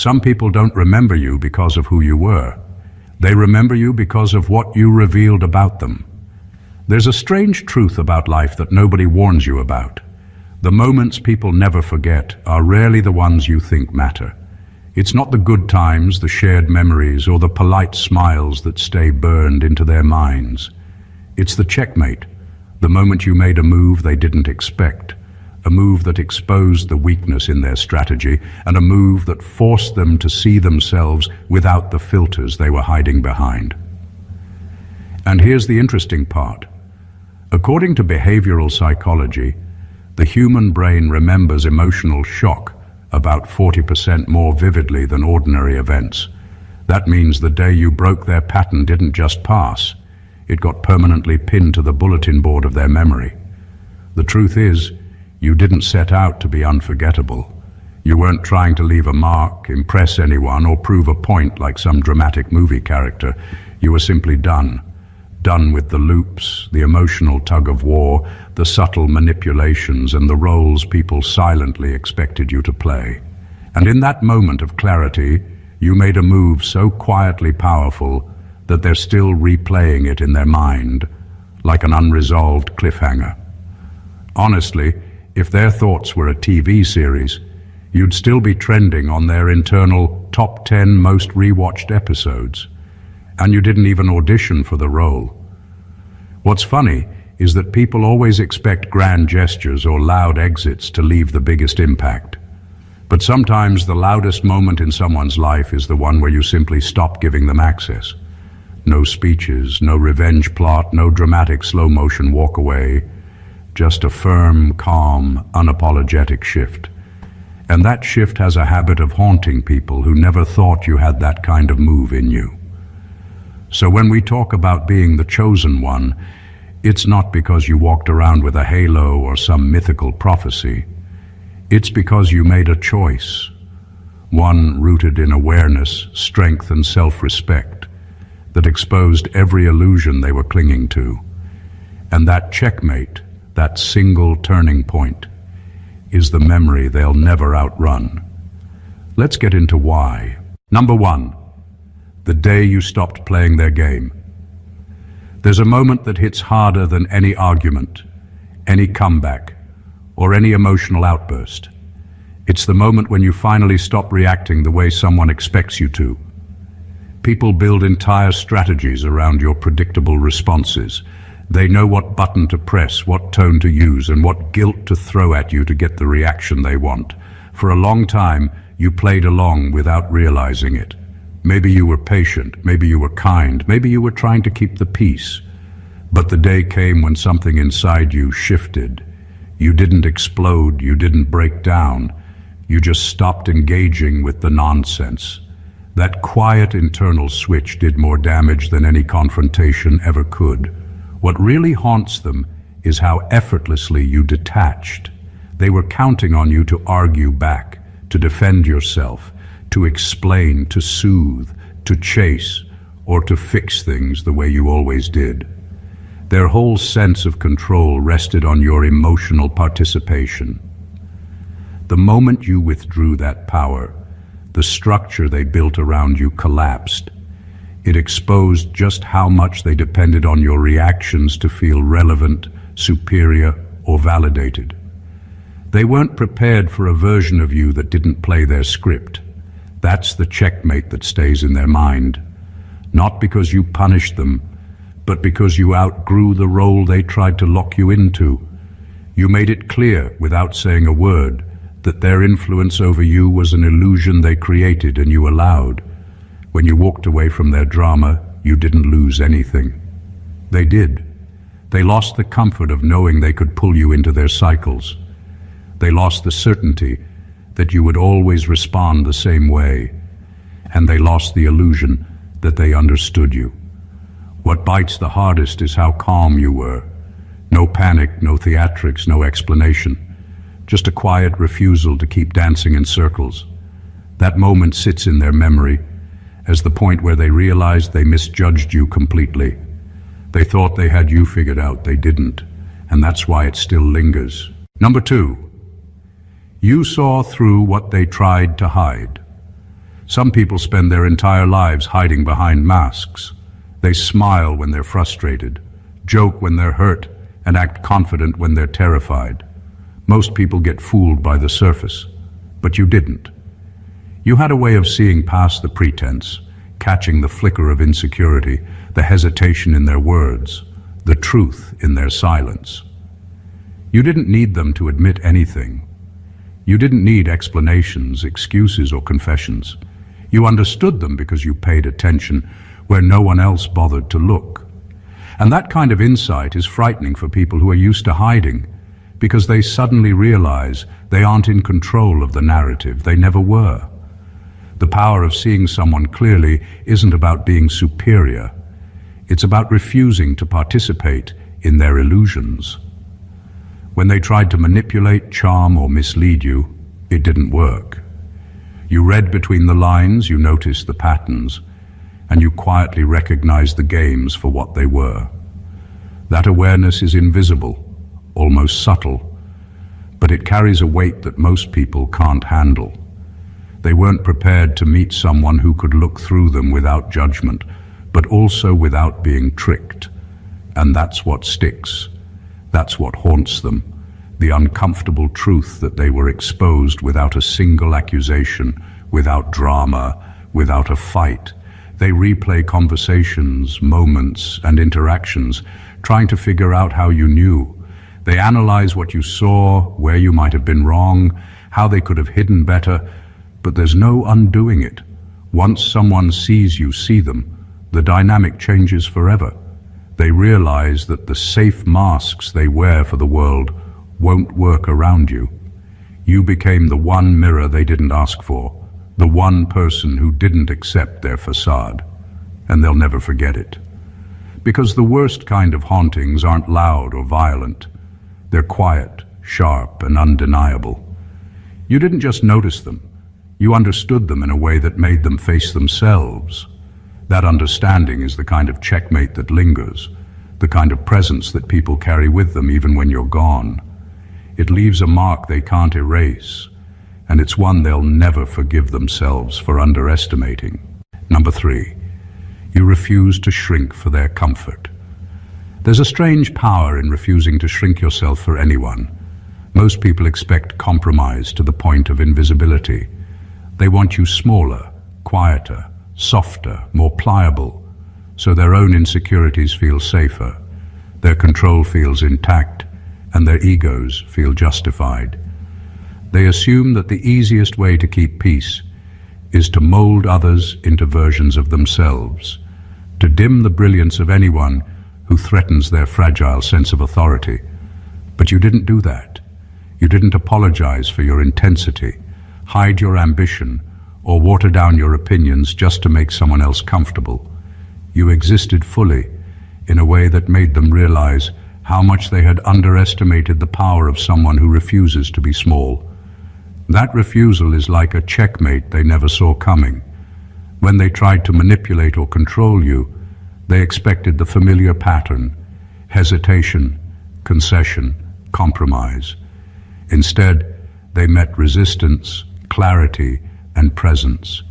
Some people don't remember you because of who you were. They remember you because of what you revealed about them. There's a strange truth about life that nobody warns you about. The moments people never forget are rarely the ones you think matter. It's not the good times, the shared memories, or the polite smiles that stay burned into their minds. It's the checkmate, the moment you made a move they didn't expect, a move that exposed the weakness in their strategy, and a move that forced them to see themselves without the filters they were hiding behind. And here's the interesting part. According to behavioral psychology, the human brain remembers emotional shock about 40% more vividly than ordinary events. That means the day you broke their pattern didn't just pass. It got permanently pinned to the bulletin board of their memory. The truth is, you didn't set out to be unforgettable. You weren't trying to leave a mark, impress anyone, or prove a point like some dramatic movie character. You were simply done. Done with the loops, the emotional tug-of-war, the subtle manipulations, and the roles people silently expected you to play. And in that moment of clarity, you made a move so quietly powerful that they're still replaying it in their mind, like an unresolved cliffhanger. Honestly, if their thoughts were a TV series, you'd still be trending on their internal top 10 most rewatched episodes. And you didn't even audition for the role. What's funny is that people always expect grand gestures or loud exits to leave the biggest impact. But sometimes the loudest moment in someone's life is the one where you simply stop giving them access. No speeches, no revenge plot, no dramatic slow-motion walk away, just a firm, calm, unapologetic shift. And that shift has a habit of haunting people who never thought you had that kind of move in you. So when we talk about being the chosen one, it's not because you walked around with a halo or some mythical prophecy. It's because you made a choice, one rooted in awareness, strength, and self-respect, that exposed every illusion they were clinging to. And that checkmate, that single turning point, is the memory they'll never outrun. Let's get into why. Number one, the day you stopped playing their game. There's a moment that hits harder than any argument, any comeback, or any emotional outburst. It's the moment when you finally stop reacting the way someone expects you to. People build entire strategies around your predictable responses. They know what button to press, what tone to use, and what guilt to throw at you to get the reaction they want. For a long time, you played along without realizing it. Maybe you were patient, maybe you were kind, maybe you were trying to keep the peace. But the day came when something inside you shifted. You didn't explode, you didn't break down. You just stopped engaging with the nonsense. That quiet internal switch did more damage than any confrontation ever could. What really haunts them is how effortlessly you detached. They were counting on you to argue back, to defend yourself, to explain, to soothe, to chase, or to fix things the way you always did. Their whole sense of control rested on your emotional participation. The moment you withdrew that power, the structure they built around you collapsed. It exposed just how much they depended on your reactions to feel relevant, superior, or validated. They weren't prepared for a version of you that didn't play their script. That's the checkmate that stays in their mind. Not because you punished them, but because you outgrew the role they tried to lock you into. You made it clear, without saying a word, that their influence over you was an illusion they created and you allowed. When you walked away from their drama, you didn't lose anything. They did. They lost the comfort of knowing they could pull you into their cycles. They lost the certainty that you would always respond the same way. And they lost the illusion that they understood you. What bites the hardest is how calm you were. No panic, no theatrics, no explanation. Just a quiet refusal to keep dancing in circles. That moment sits in their memory as the point where they realized they misjudged you completely. They thought they had you figured out, they didn't, and that's why it still lingers. Number two, you saw through what they tried to hide. Some people spend their entire lives hiding behind masks. They smile when they're frustrated, joke when they're hurt, and act confident when they're terrified. Most people get fooled by the surface, but you didn't. You had a way of seeing past the pretense, catching the flicker of insecurity, the hesitation in their words, the truth in their silence. You didn't need them to admit anything. You didn't need explanations, excuses, or confessions. You understood them because you paid attention where no one else bothered to look. And that kind of insight is frightening for people who are used to hiding, because they suddenly realize they aren't in control of the narrative. They never were. The power of seeing someone clearly isn't about being superior. It's about refusing to participate in their illusions. When they tried to manipulate, charm, or mislead you, it didn't work. You read between the lines, you noticed the patterns, and you quietly recognized the games for what they were. That awareness is invisible, almost subtle, but it carries a weight that most people can't handle. They weren't prepared to meet someone who could look through them without judgment, but also without being tricked. And that's what sticks. That's what haunts them, the uncomfortable truth that they were exposed without a single accusation, without drama, without a fight. They replay conversations, moments, and interactions, trying to figure out how you knew. They analyze what you saw, where you might have been wrong, how they could have hidden better, but there's no undoing it. Once someone sees you see them, the dynamic changes forever. They realize that the safe masks they wear for the world won't work around you. You became the one mirror they didn't ask for, the one person who didn't accept their facade, and they'll never forget it. Because the worst kind of hauntings aren't loud or violent. They're quiet, sharp, and undeniable. You didn't just notice them. You understood them in a way that made them face themselves. That understanding is the kind of checkmate that lingers, the kind of presence that people carry with them even when you're gone. It leaves a mark they can't erase, and it's one they'll never forgive themselves for underestimating. Number 3, you refuse to shrink for their comfort. There's a strange power in refusing to shrink yourself for anyone. Most people expect compromise to the point of invisibility. They want you smaller, quieter, softer, more pliable, so their own insecurities feel safer, their control feels intact, and their egos feel justified. They assume that the easiest way to keep peace is to mold others into versions of themselves, to dim the brilliance of anyone who threatens their fragile sense of authority. But you didn't do that. You didn't apologize for your intensity, hide your ambition, or water down your opinions just to make someone else comfortable. You existed fully, in a way that made them realize how much they had underestimated the power of someone who refuses to be small. That refusal is like a checkmate they never saw coming. When they tried to manipulate or control you, they expected the familiar pattern: hesitation, concession, compromise. Instead, they met resistance, clarity, and presence.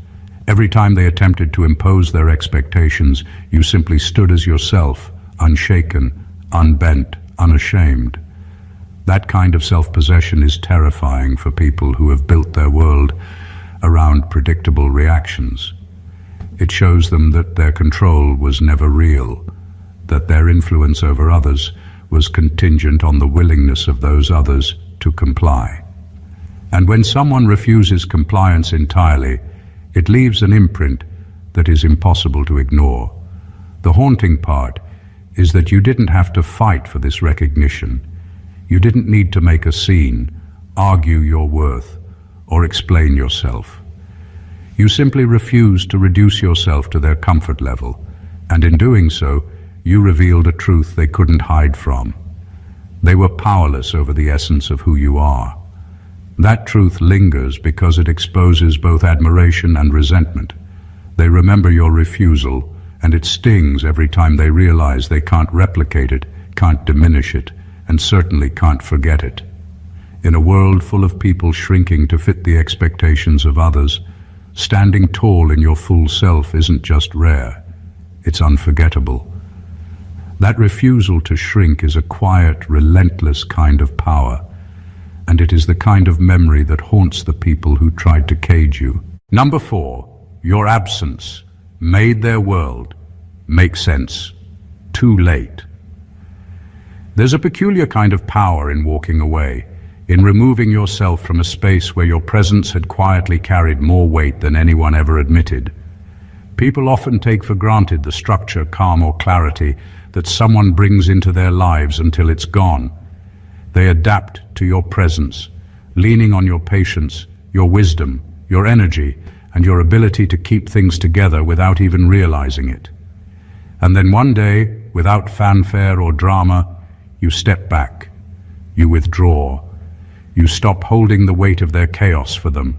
Every time they attempted to impose their expectations, you simply stood as yourself, unshaken, unbent, unashamed. That kind of self-possession is terrifying for people who have built their world around predictable reactions. It shows them that their control was never real, that their influence over others was contingent on the willingness of those others to comply. And when someone refuses compliance entirely, it leaves an imprint that is impossible to ignore. The haunting part is that you didn't have to fight for this recognition. You didn't need to make a scene, argue your worth, or explain yourself. You simply refused to reduce yourself to their comfort level, and in doing so, you revealed a truth they couldn't hide from. They were powerless over the essence of who you are. That truth lingers because it exposes both admiration and resentment. They remember your refusal, and it stings every time they realize they can't replicate it, can't diminish it, and certainly can't forget it. In a world full of people shrinking to fit the expectations of others, Standing tall in your full self isn't just rare, it's unforgettable. That refusal to shrink is a quiet, relentless kind of power, and it is the kind of memory that haunts the people who tried to cage you. Number 4, your absence made their world make sense too late. There's a peculiar kind of power in walking away, in removing yourself from a space where your presence had quietly carried more weight than anyone ever admitted. People often take for granted the structure, calm, or clarity that someone brings into their lives until it's gone. They adapt to your presence, leaning on your patience, your wisdom, your energy, and your ability to keep things together without even realizing it. And then one day, without fanfare or drama, you step back, you withdraw, you stop holding the weight of their chaos for them.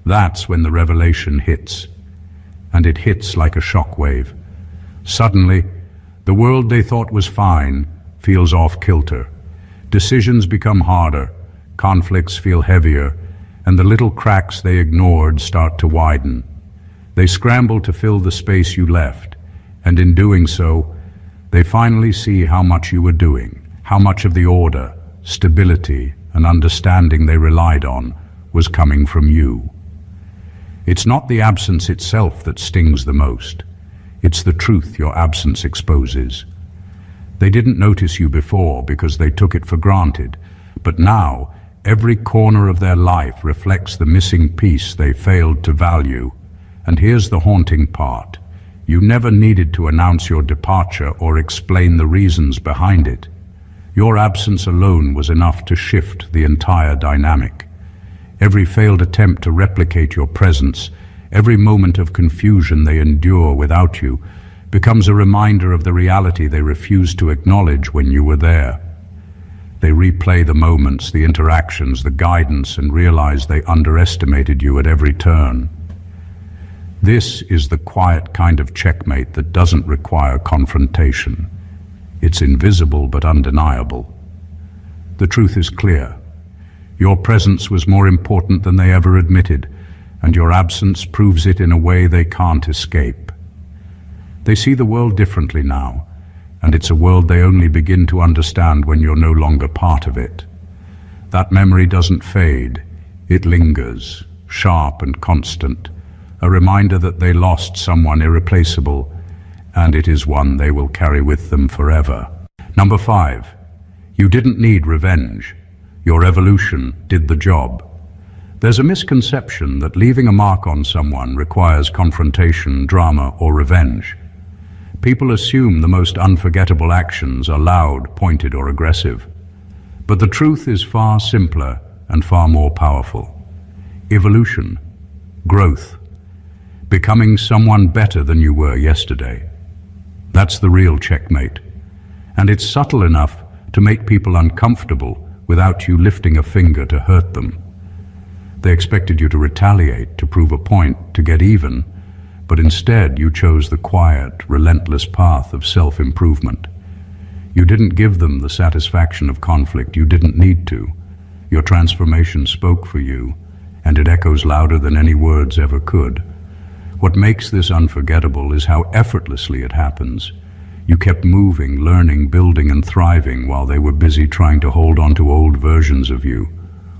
That's when the revelation hits. And it hits like a shockwave. Suddenly, the world they thought was fine feels off kilter. Decisions become harder, conflicts feel heavier, and the little cracks they ignored start to widen. They scramble to fill the space you left, and in doing so, they finally see how much you were doing, how much of the order, stability, and understanding they relied on was coming from you. It's not the absence itself that stings the most. It's the truth your absence exposes. They didn't notice you before because they took it for granted, but now every corner of their life reflects the missing piece they failed to value. And here's the haunting part. You never needed to announce your departure or explain the reasons behind it. Your absence alone was enough to shift the entire dynamic. Every failed attempt to replicate your presence, every moment of confusion they endure without you, becomes a reminder of the reality they refused to acknowledge when you were there. They replay the moments, the interactions, the guidance, and realize they underestimated you at every turn. This is the quiet kind of checkmate that doesn't require confrontation. It's invisible but undeniable. The truth is clear. Your presence was more important than they ever admitted, and your absence proves it in a way they can't escape. They see the world differently now, and it's a world they only begin to understand when you're no longer part of it. That memory doesn't fade. It lingers, sharp and constant, a reminder that they lost someone irreplaceable, and it is one they will carry with them forever. Number 5, you didn't need revenge. Your evolution did the job. There's a misconception that leaving a mark on someone requires confrontation, drama, or revenge. People assume the most unforgettable actions are loud, pointed, or aggressive. But the truth is far simpler and far more powerful. Evolution, growth, becoming someone better than you were yesterday. That's the real checkmate. And it's subtle enough to make people uncomfortable without you lifting a finger to hurt them. They expected you to retaliate, to prove a point, to get even, but instead you chose the quiet, relentless path of self-improvement. You didn't give them the satisfaction of conflict. You didn't need to. Your transformation spoke for you, and it echoes louder than any words ever could. What makes this unforgettable is how effortlessly it happens. You kept moving, learning, building, and thriving while they were busy trying to hold on to old versions of you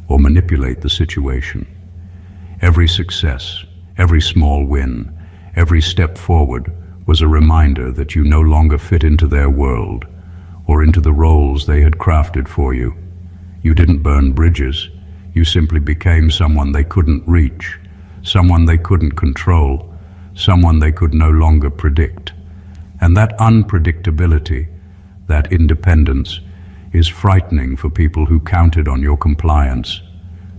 or manipulate the situation. Every success, every small win, every step forward was a reminder that you no longer fit into their world or into the roles they had crafted for you. You didn't burn bridges. You simply became someone they couldn't reach, someone they couldn't control, someone they could no longer predict. And that unpredictability, that independence, is frightening for people who counted on your compliance.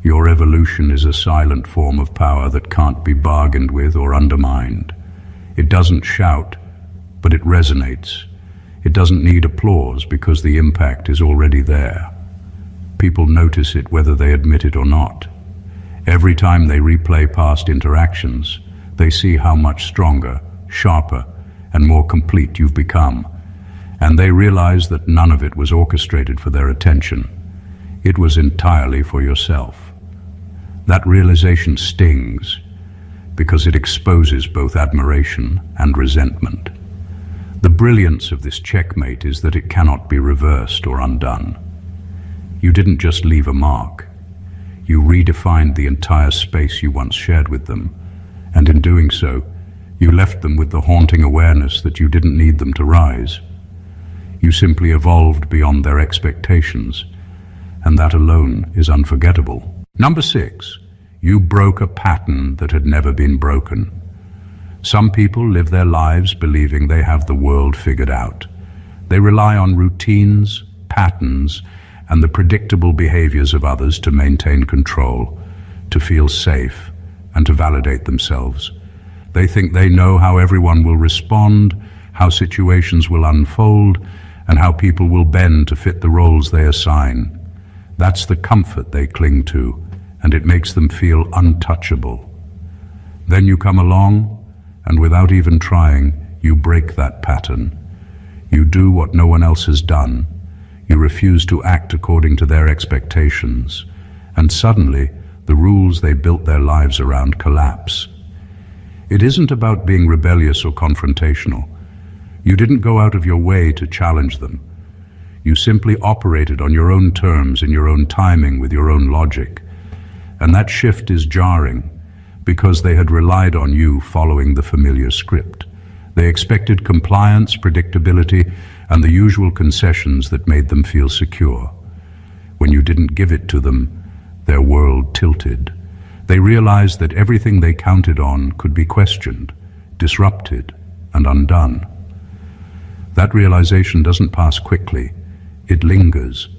Your evolution is a silent form of power that can't be bargained with or undermined. It doesn't shout, but it resonates. It doesn't need applause because the impact is already there. People notice it whether they admit it or not. Every time they replay past interactions, they see how much stronger, sharper, and more complete you've become. And they realize that none of it was orchestrated for their attention. It was entirely for yourself. That realization stings. because it exposes both admiration and resentment. The brilliance of this checkmate is that it cannot be reversed or undone. You didn't just leave a mark. You redefined the entire space you once shared with them, and in doing so, you left them with the haunting awareness that you didn't need them to rise. You simply evolved beyond their expectations, and that alone is unforgettable. Number 6, you broke a pattern that had never been broken. Some people live their lives believing they have the world figured out. They rely on routines, patterns, and the predictable behaviors of others to maintain control, to feel safe, and to validate themselves. They think they know how everyone will respond, how situations will unfold, and how people will bend to fit the roles they assign. That's the comfort they cling to, and it makes them feel untouchable. Then you come along, and without even trying, you break that pattern. You do what no one else has done. You refuse to act according to their expectations, and suddenly, the rules they built their lives around collapse. It isn't about being rebellious or confrontational. You didn't go out of your way to challenge them. You simply operated on your own terms, in your own timing, with your own logic. And that shift is jarring, because they had relied on you following the familiar script. They expected compliance, predictability, and the usual concessions that made them feel secure. When you didn't give it to them, their world tilted. They realized that everything they counted on could be questioned, disrupted, and undone. That realization doesn't pass quickly. It lingers.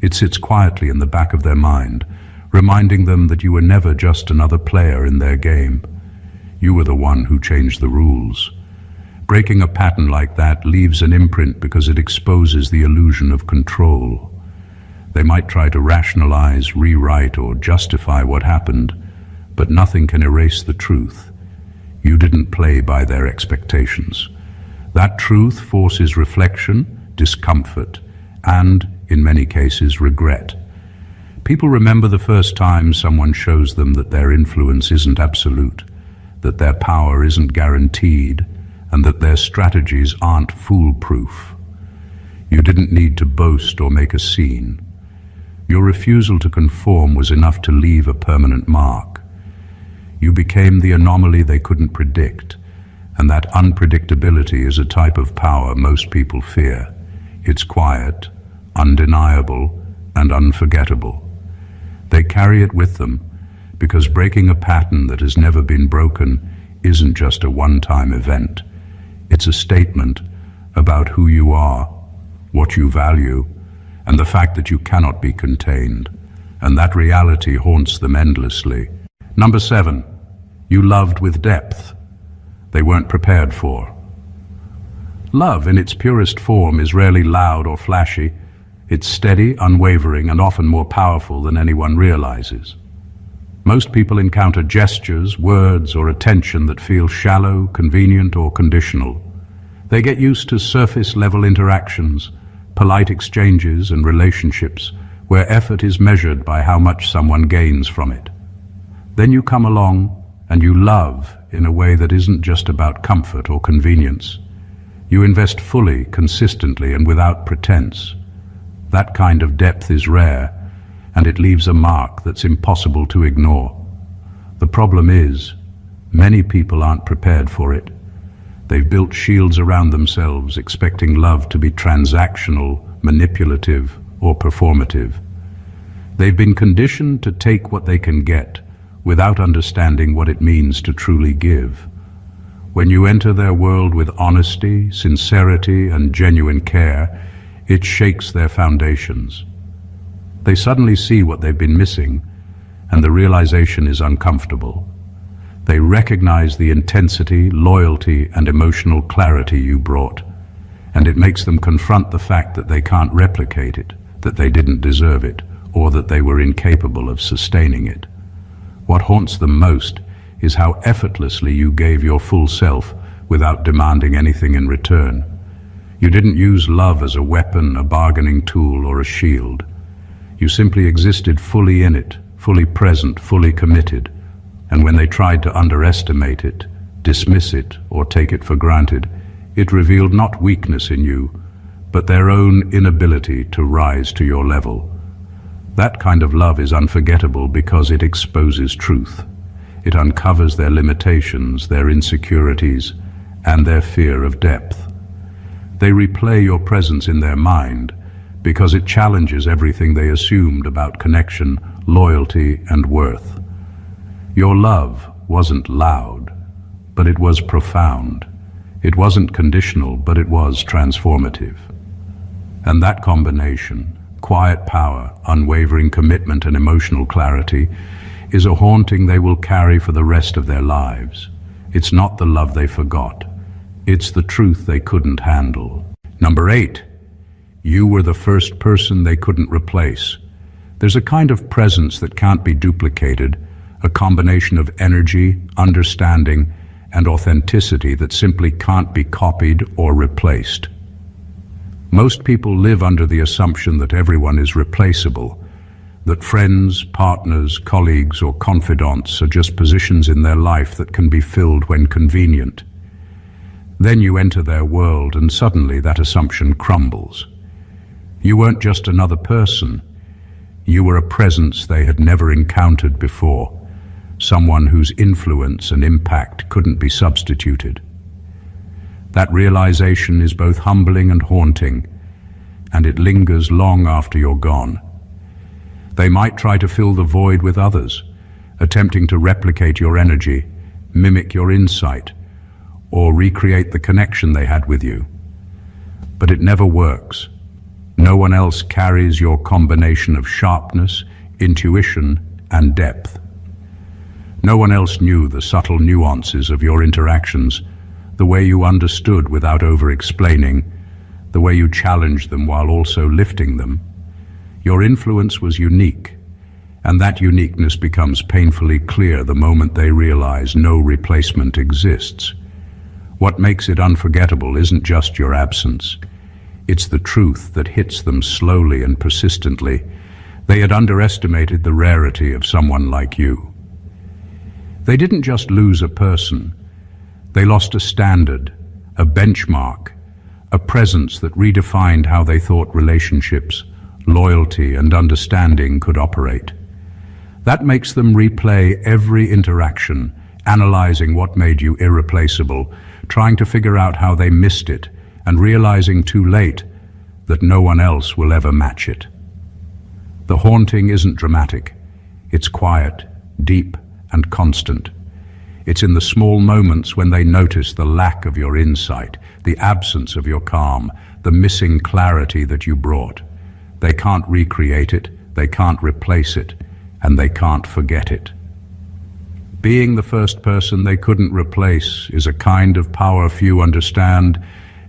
It sits quietly in the back of their mind, reminding them that you were never just another player in their game. You were the one who changed the rules. Breaking a pattern like that leaves an imprint because it exposes the illusion of control. They might try to rationalize, rewrite, or justify what happened, but nothing can erase the truth. You didn't play by their expectations. That truth forces reflection, discomfort, and, in many cases, regret. People remember the first time someone shows them that their influence isn't absolute, that their power isn't guaranteed, and that their strategies aren't foolproof. You didn't need to boast or make a scene. Your refusal to conform was enough to leave a permanent mark. You became the anomaly they couldn't predict, and that unpredictability is a type of power most people fear. It's quiet, undeniable, and unforgettable. They carry it with them because breaking a pattern that has never been broken isn't just a one-time event. It's a statement about who you are, what you value, and the fact that you cannot be contained, and that reality haunts them endlessly. Number 7, you loved with depth they weren't prepared for. Love in its purest form is rarely loud or flashy. It's steady, unwavering, and often more powerful than anyone realizes. Most people encounter gestures, words, or attention that feel shallow, convenient, or conditional. They get used to surface-level interactions, polite exchanges, and relationships where effort is measured by how much someone gains from it. Then you come along and you love in a way that isn't just about comfort or convenience. You invest fully, consistently, and without pretense. That kind of depth is rare, and it leaves a mark that's impossible to ignore. The problem is, many people aren't prepared for it. They've built shields around themselves, expecting love to be transactional, manipulative, or performative. They've been conditioned to take what they can get, without understanding what it means to truly give. When you enter their world with honesty, sincerity, and genuine care, it shakes their foundations. They suddenly see what they've been missing, and the realization is uncomfortable. They recognize the intensity, loyalty, and emotional clarity you brought, and it makes them confront the fact that they can't replicate it, that they didn't deserve it, or that they were incapable of sustaining it. What haunts them most is how effortlessly you gave your full self without demanding anything in return. You didn't use love as a weapon, a bargaining tool, or a shield. You simply existed fully in it, fully present, fully committed. And when they tried to underestimate it, dismiss it, or take it for granted, it revealed not weakness in you, but their own inability to rise to your level. That kind of love is unforgettable because it exposes truth. It uncovers their limitations, their insecurities, and their fear of depth. They replay your presence in their mind because it challenges everything they assumed about connection, loyalty, and worth. Your love wasn't loud, but it was profound. It wasn't conditional, but it was transformative. And that combination, quiet power, unwavering commitment, and emotional clarity, is a haunting they will carry for the rest of their lives. It's not the love they forgot. It's the truth they couldn't handle. Number 8, you were the first person they couldn't replace. There's a kind of presence that can't be duplicated, a combination of energy, understanding, and authenticity that simply can't be copied or replaced. Most people live under the assumption that everyone is replaceable, that friends, partners, colleagues, or confidants are just positions in their life that can be filled when convenient. Then you enter their world and suddenly that assumption crumbles. You weren't just another person. You were a presence they had never encountered before, someone whose influence and impact couldn't be substituted. That realization is both humbling and haunting, and it lingers long after you're gone. They might try to fill the void with others, attempting to replicate your energy, mimic your insight, or recreate the connection they had with you. But it never works. No one else carries your combination of sharpness, intuition, and depth. No one else knew the subtle nuances of your interactions, the way you understood without over-explaining, the way you challenged them while also lifting them. Your influence was unique, and that uniqueness becomes painfully clear the moment they realize no replacement exists. What makes it unforgettable isn't just your absence. It's the truth that hits them slowly and persistently. They had underestimated the rarity of someone like you. They didn't just lose a person. They lost a standard, a benchmark, a presence that redefined how they thought relationships, loyalty, and understanding could operate. That makes them replay every interaction, analyzing what made you irreplaceable, trying to figure out how they missed it, and realizing too late that no one else will ever match it. The haunting isn't dramatic. It's quiet, deep, and constant. It's in the small moments when they notice the lack of your insight, the absence of your calm, the missing clarity that you brought. They can't recreate it, they can't replace it, and they can't forget it. Being the first person they couldn't replace is a kind of power few understand,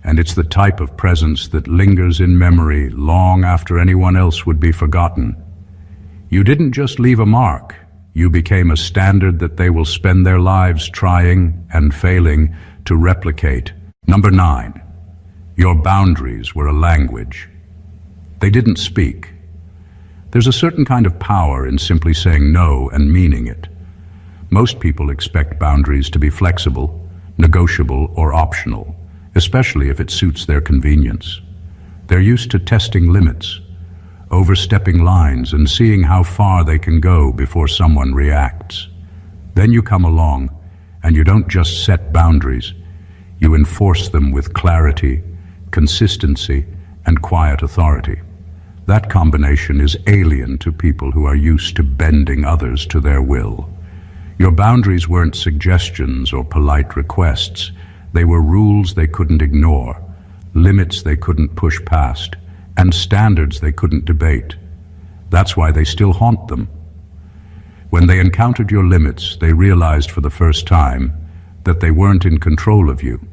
and it's the type of presence that lingers in memory long after anyone else would be forgotten. You didn't just leave a mark, you became a standard that they will spend their lives trying and failing to replicate. Number 9, your boundaries were a language. They didn't speak. There's a certain kind of power in simply saying no and meaning it. Most people expect boundaries to be flexible, negotiable, or optional, especially if it suits their convenience. They're used to testing limits, overstepping lines, and seeing how far they can go before someone reacts. Then you come along, and you don't just set boundaries, you enforce them with clarity, consistency, and quiet authority. That combination is alien to people who are used to bending others to their will. Your boundaries weren't suggestions or polite requests. They were rules they couldn't ignore, limits they couldn't push past, and standards they couldn't debate. That's why they still haunt them. When they encountered your limits, they realized for the first time that they weren't in control of you.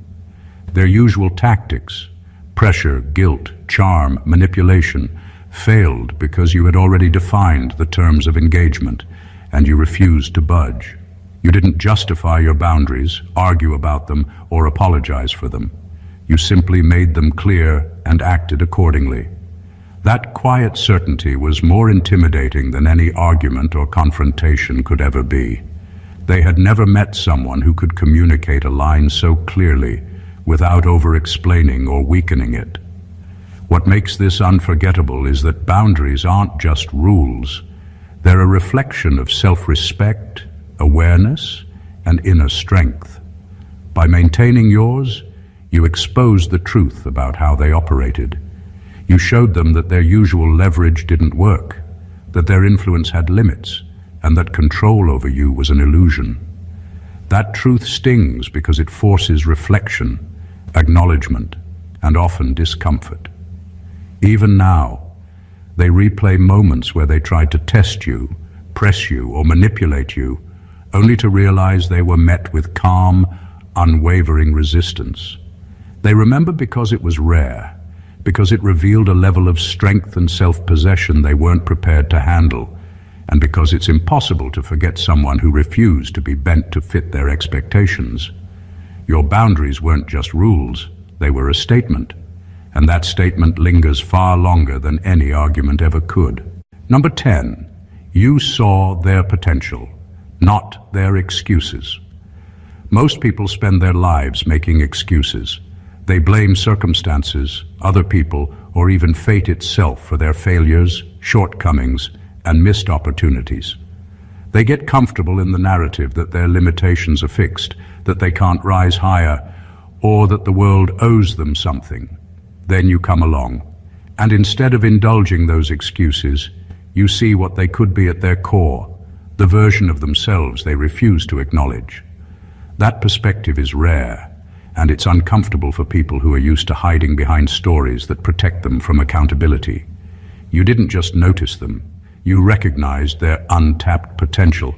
Their usual tactics, pressure, guilt, charm, manipulation, failed because you had already defined the terms of engagement, and you refused to budge. You didn't justify your boundaries, argue about them, or apologize for them. You simply made them clear and acted accordingly. That quiet certainty was more intimidating than any argument or confrontation could ever be. They had never met someone who could communicate a line so clearly without over-explaining or weakening it. What makes this unforgettable is that boundaries aren't just rules. They're a reflection of self-respect, awareness, and inner strength. By maintaining yours, you exposed the truth about how they operated. You showed them that their usual leverage didn't work, that their influence had limits, and that control over you was an illusion. That truth stings because it forces reflection, acknowledgement, and often discomfort. Even now, they replay moments where they tried to test you, press you, or manipulate you, only to realize they were met with calm, unwavering resistance. They remember because it was rare, because it revealed a level of strength and self-possession they weren't prepared to handle, and because it's impossible to forget someone who refused to be bent to fit their expectations. Your boundaries weren't just rules, they were a statement, and that statement lingers far longer than any argument ever could. Number 10, you saw their potential, not their excuses. Most people spend their lives making excuses. They blame circumstances, other people, or even fate itself for their failures, shortcomings, and missed opportunities. They get comfortable in the narrative that their limitations are fixed, that they can't rise higher, or that the world owes them something. Then you come along, and instead of indulging those excuses, you see what they could be at their core, the version of themselves they refuse to acknowledge. That perspective is rare, and it's uncomfortable for people who are used to hiding behind stories that protect them from accountability. You didn't just notice them, you recognized their untapped potential,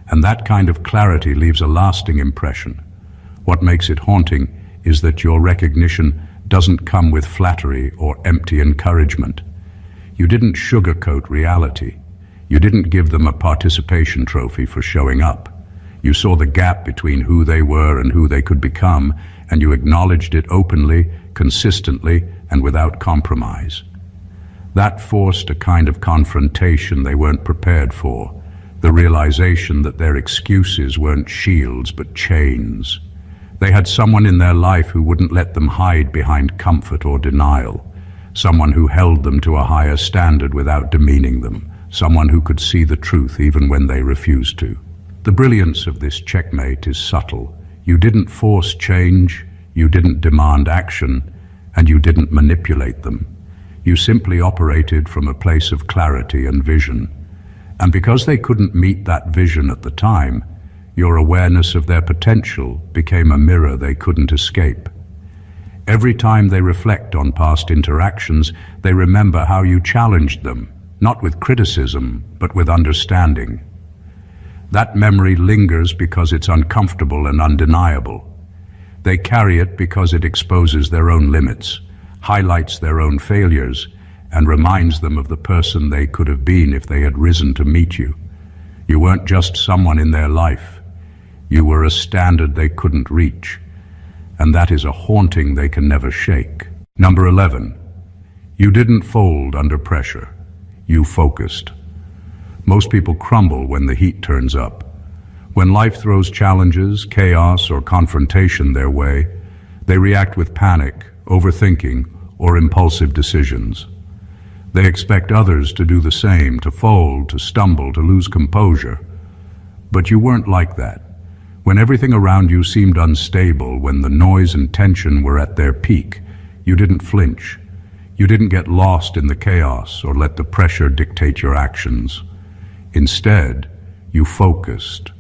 and that kind of clarity leaves a lasting impression. What makes it haunting is that your recognition doesn't come with flattery or empty encouragement. You didn't sugarcoat reality. You didn't give them a participation trophy for showing up. You saw the gap between who they were and who they could become, and you acknowledged it openly, consistently, and without compromise. That forced a kind of confrontation they weren't prepared for, the realization that their excuses weren't shields but chains. They had someone in their life who wouldn't let them hide behind comfort or denial, someone who held them to a higher standard without demeaning them, someone who could see the truth even when they refused to. The brilliance of this checkmate is subtle. You didn't force change, you didn't demand action, and you didn't manipulate them. You simply operated from a place of clarity and vision. And because they couldn't meet that vision at the time, your awareness of their potential became a mirror they couldn't escape. Every time they reflect on past interactions, they remember how you challenged them, not with criticism, but with understanding. That memory lingers because it's uncomfortable and undeniable. They carry it because it exposes their own limits, highlights their own failures, and reminds them of the person they could have been if they had risen to meet you. You weren't just someone in their life. You were a standard they couldn't reach, and that is a haunting they can never shake. Number 11, you didn't fold under pressure. You focused. Most people crumble when the heat turns up. When life throws challenges, chaos, or confrontation their way, they react with panic, overthinking, or impulsive decisions. They expect others to do the same, to fold, to stumble, to lose composure. But you weren't like that. When everything around you seemed unstable, when the noise and tension were at their peak, you didn't flinch. You didn't get lost in the chaos or let the pressure dictate your actions. Instead, you focused.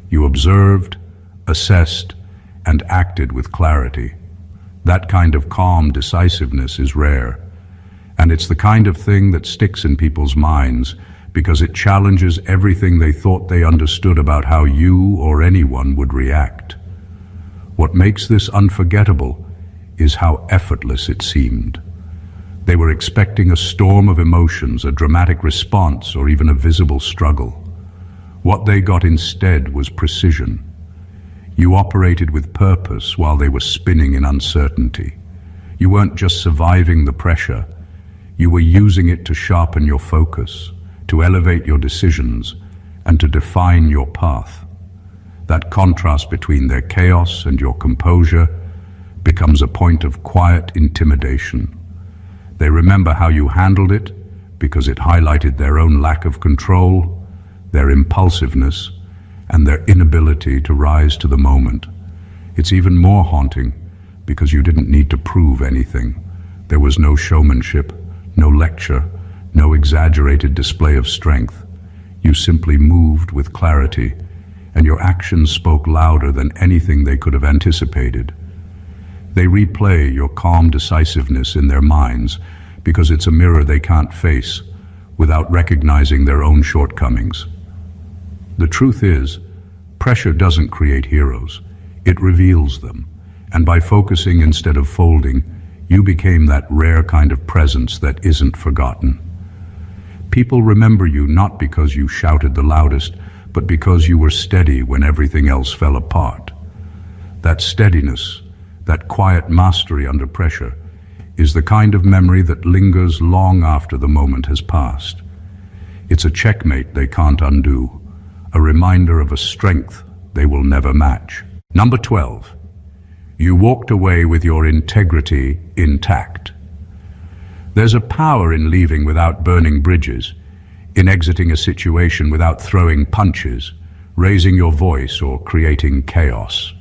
You observed, assessed, and acted with clarity. That kind of calm decisiveness is rare, and it's the kind of thing that sticks in people's minds because it challenges everything they thought they understood about how you or anyone would react. What makes this unforgettable is how effortless it seemed. They were expecting a storm of emotions, a dramatic response, or even a visible struggle. What they got instead was precision. You operated with purpose while they were spinning in uncertainty. You weren't just surviving the pressure, you were using it to sharpen your focus, to elevate your decisions, and to define your path. That contrast between their chaos and your composure becomes a point of quiet intimidation. They remember how you handled it because it highlighted their own lack of control, their impulsiveness, and their inability to rise to the moment. It's even more haunting because you didn't need to prove anything. There was no showmanship, no lecture, no exaggerated display of strength. You simply moved with clarity, and your actions spoke louder than anything they could have anticipated. They replay your calm decisiveness in their minds because it's a mirror they can't face without recognizing their own shortcomings. The truth is, pressure doesn't create heroes, it reveals them. And by focusing instead of folding, you became that rare kind of presence that isn't forgotten. People remember you not because you shouted the loudest, but because you were steady when everything else fell apart. That steadiness, that quiet mastery under pressure, is the kind of memory that lingers long after the moment has passed. It's a checkmate they can't undo, a reminder of a strength they will never match. Number 12. You walked away with your integrity intact. There's a power in leaving without burning bridges, in exiting a situation without throwing punches, raising your voice, or creating chaos.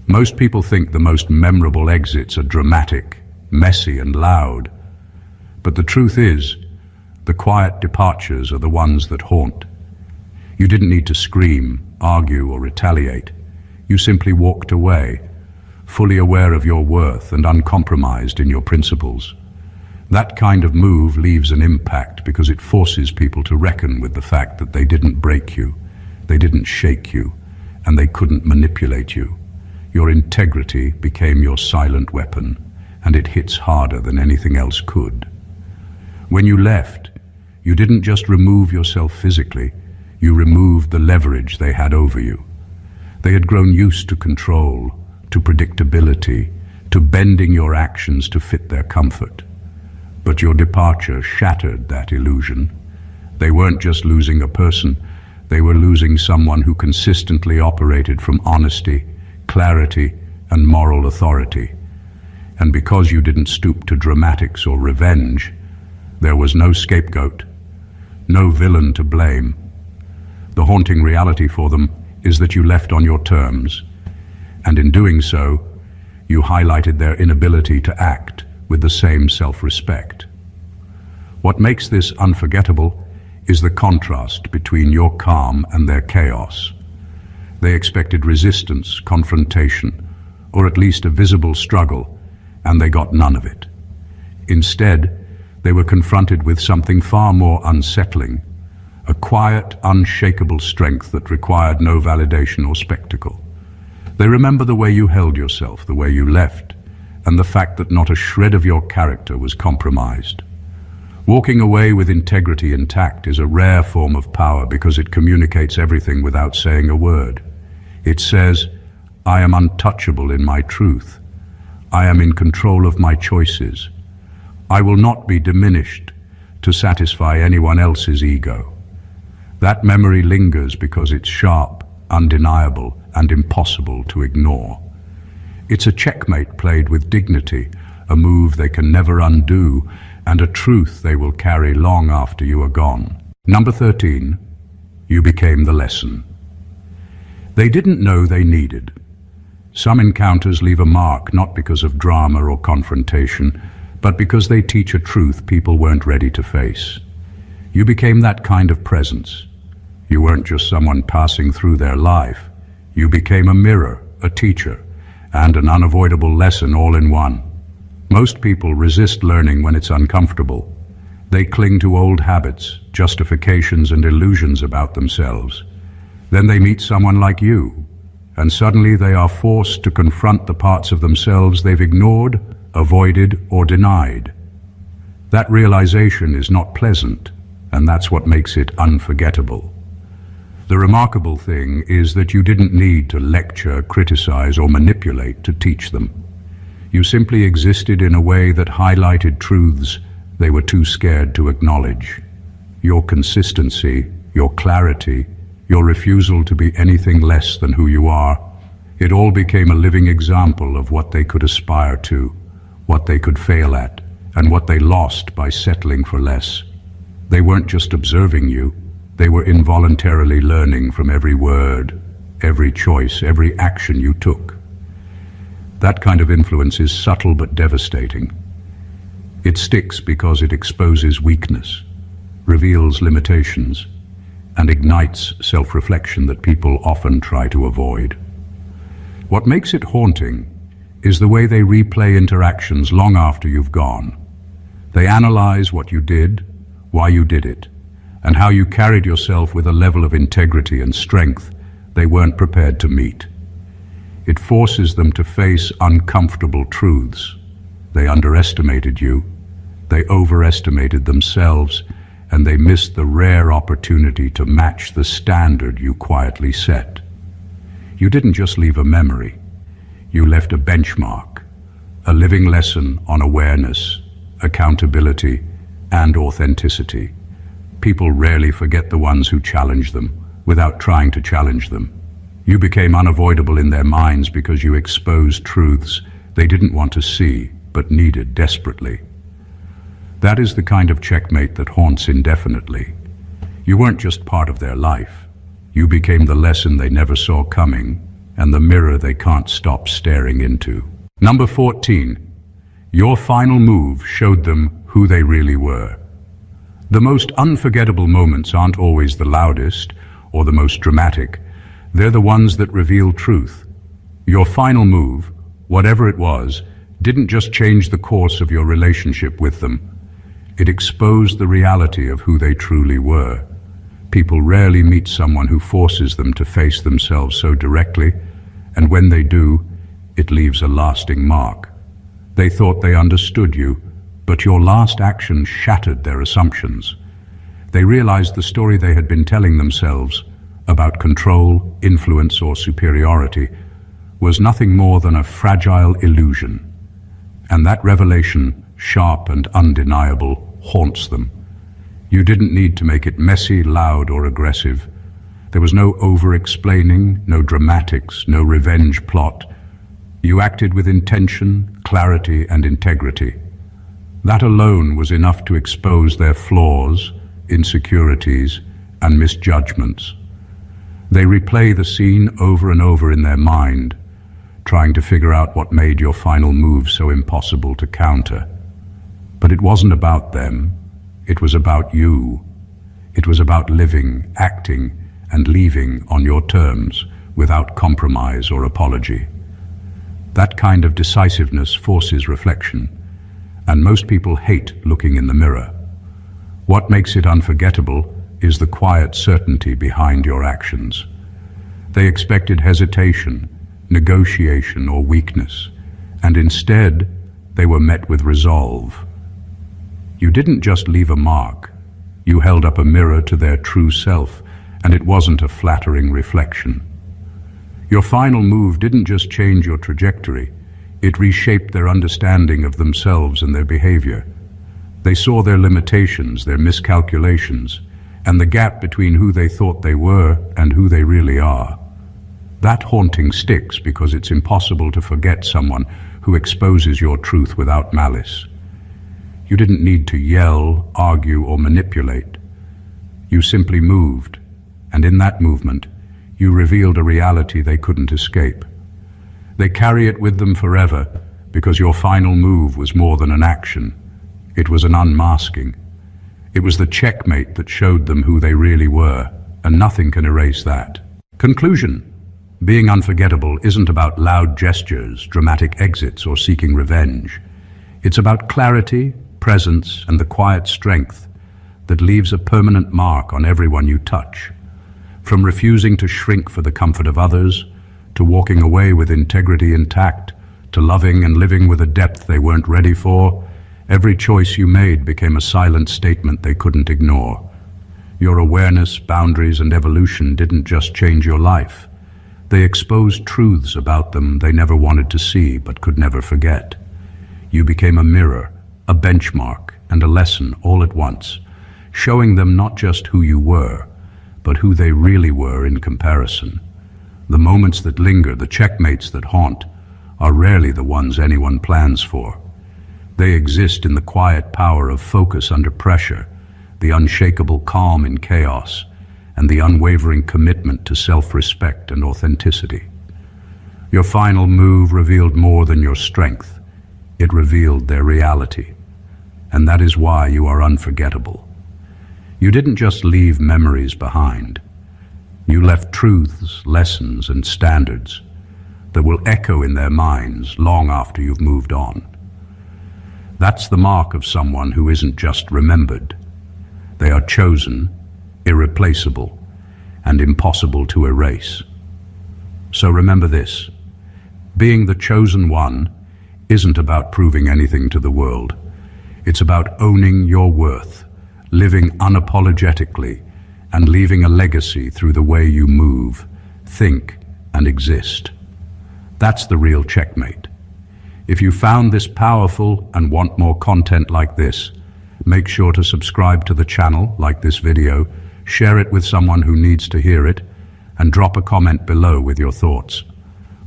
Most people think the most memorable exits are dramatic, messy, and loud. But the truth is, the quiet departures are the ones that haunt. You didn't need to scream, argue, or retaliate. You simply walked away, fully aware of your worth and uncompromised in your principles. That kind of move leaves an impact because it forces people to reckon with the fact that they didn't break you, they didn't shake you, and they couldn't manipulate you. Your integrity became your silent weapon, and it hits harder than anything else could. When you left, you didn't just remove yourself physically, you removed the leverage they had over you. They had grown used to control, to predictability, to bending your actions to fit their comfort. But your departure shattered that illusion. They weren't just losing a person, they were losing someone who consistently operated from honesty, clarity, and moral authority. And because you didn't stoop to dramatics or revenge, there was no scapegoat, no villain to blame. The haunting reality for them is that you left on your terms, and in doing so, you highlighted their inability to act with the same self-respect. What makes this unforgettable is the contrast between your calm and their chaos. They expected resistance, confrontation, or at least a visible struggle, and they got none of it. Instead, they were confronted with something far more unsettling, a quiet, unshakable strength that required no validation or spectacle. They remember the way you held yourself, the way you left, and the fact that not a shred of your character was compromised. Walking away with integrity intact is a rare form of power because it communicates everything without saying a word. It says, I am untouchable in my truth. I am in control of my choices. I will not be diminished to satisfy anyone else's ego. That memory lingers because it's sharp, undeniable, and impossible to ignore. It's a checkmate played with dignity, a move they can never undo, and a truth they will carry long after you are gone. Number 13, you became the lesson. They didn't know they needed. Some encounters leave a mark not because of drama or confrontation, but because they teach a truth people weren't ready to face. You became that kind of presence. You weren't just someone passing through their life. You became a mirror, a teacher, and an unavoidable lesson all in one. Most people resist learning when it's uncomfortable. They cling to old habits, justifications, and illusions about themselves. Then they meet someone like you, and suddenly they are forced to confront the parts of themselves they've ignored, avoided, or denied. That realization is not pleasant, and that's what makes it unforgettable. The remarkable thing is that you didn't need to lecture, criticize, or manipulate to teach them. You simply existed in a way that highlighted truths they were too scared to acknowledge. Your consistency, your clarity, your refusal to be anything less than who you are. It all became a living example of what they could aspire to, what they could fail at, and what they lost by settling for less. They weren't just observing you, they were involuntarily learning from every word, every choice, every action you took. That kind of influence is subtle but devastating. It sticks because it exposes weakness, reveals limitations, and ignites self-reflection that people often try to avoid. What makes it haunting is the way they replay interactions long after you've gone. They analyze what you did, why you did it, and how you carried yourself with a level of integrity and strength they weren't prepared to meet. It forces them to face uncomfortable truths. They underestimated you, they overestimated themselves, and they missed the rare opportunity to match the standard you quietly set. You didn't just leave a memory, you left a benchmark, a living lesson on awareness, accountability, and authenticity. People rarely forget the ones who challenge them without trying to challenge them. You became unavoidable in their minds because you exposed truths they didn't want to see but needed desperately. That is the kind of checkmate that haunts indefinitely. You weren't just part of their life. You became the lesson they never saw coming and the mirror they can't stop staring into. Number 14. Your final move showed them who they really were. The most unforgettable moments aren't always the loudest or the most dramatic. They're the ones that reveal truth. Your final move, whatever it was, didn't just change the course of your relationship with them. It exposed the reality of who they truly were. People rarely meet someone who forces them to face themselves so directly, and when they do, it leaves a lasting mark. They thought they understood you, but your last action shattered their assumptions. They realized the story they had been telling themselves about control, influence, or superiority was nothing more than a fragile illusion. And that revelation, sharp and undeniable, haunts them. You didn't need to make it messy, loud, or aggressive. There was no over-explaining, no dramatics, no revenge plot. You acted with intention, clarity, and integrity. That alone was enough to expose their flaws, insecurities, and misjudgments. They replay the scene over and over in their mind, trying to figure out what made your final move so impossible to counter. But it wasn't about them. It was about you. It was about living, acting, and leaving on your terms without compromise or apology. That kind of decisiveness forces reflection, and most people hate looking in the mirror. What makes it unforgettable is the quiet certainty behind your actions. They expected hesitation, negotiation, or weakness, and instead they were met with resolve. You didn't just leave a mark, you held up a mirror to their true self, and it wasn't a flattering reflection. Your final move didn't just change your trajectory, it reshaped their understanding of themselves and their behavior. They saw their limitations, their miscalculations, and the gap between who they thought they were and who they really are. That haunting sticks because it's impossible to forget someone who exposes your truth without malice. You didn't need to yell, argue, or manipulate. You simply moved, and in that movement, you revealed a reality they couldn't escape. They carry it with them forever because your final move was more than an action. It was an unmasking. It was the checkmate that showed them who they really were, and nothing can erase that. Conclusion. Being unforgettable isn't about loud gestures, dramatic exits, or seeking revenge. It's about clarity, presence, and the quiet strength that leaves a permanent mark on everyone you touch. From refusing to shrink for the comfort of others, to walking away with integrity intact, to loving and living with a depth they weren't ready for, every choice you made became a silent statement they couldn't ignore. Your awareness, boundaries, and evolution didn't just change your life. They exposed truths about them they never wanted to see but could never forget. You became a mirror, a benchmark, and a lesson all at once, showing them not just who you were, but who they really were in comparison. The moments that linger, the checkmates that haunt, are rarely the ones anyone plans for. They exist in the quiet power of focus under pressure, the unshakable calm in chaos, and the unwavering commitment to self-respect and authenticity. Your final move revealed more than your strength. It revealed their reality. And that is why you are unforgettable. You didn't just leave memories behind. You left truths, lessons, and standards that will echo in their minds long after you've moved on. That's the mark of someone who isn't just remembered. They are chosen, irreplaceable, and impossible to erase. So remember this: being the chosen one isn't about proving anything to the world. It's about owning your worth, living unapologetically, and leaving a legacy through the way you move, think, and exist. That's the real checkmate. If you found this powerful and want more content like this, make sure to subscribe to the channel, like this video, share it with someone who needs to hear it, and drop a comment below with your thoughts.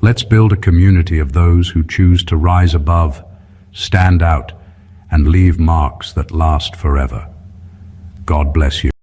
Let's build a community of those who choose to rise above, stand out, and leave marks that last forever. God bless you.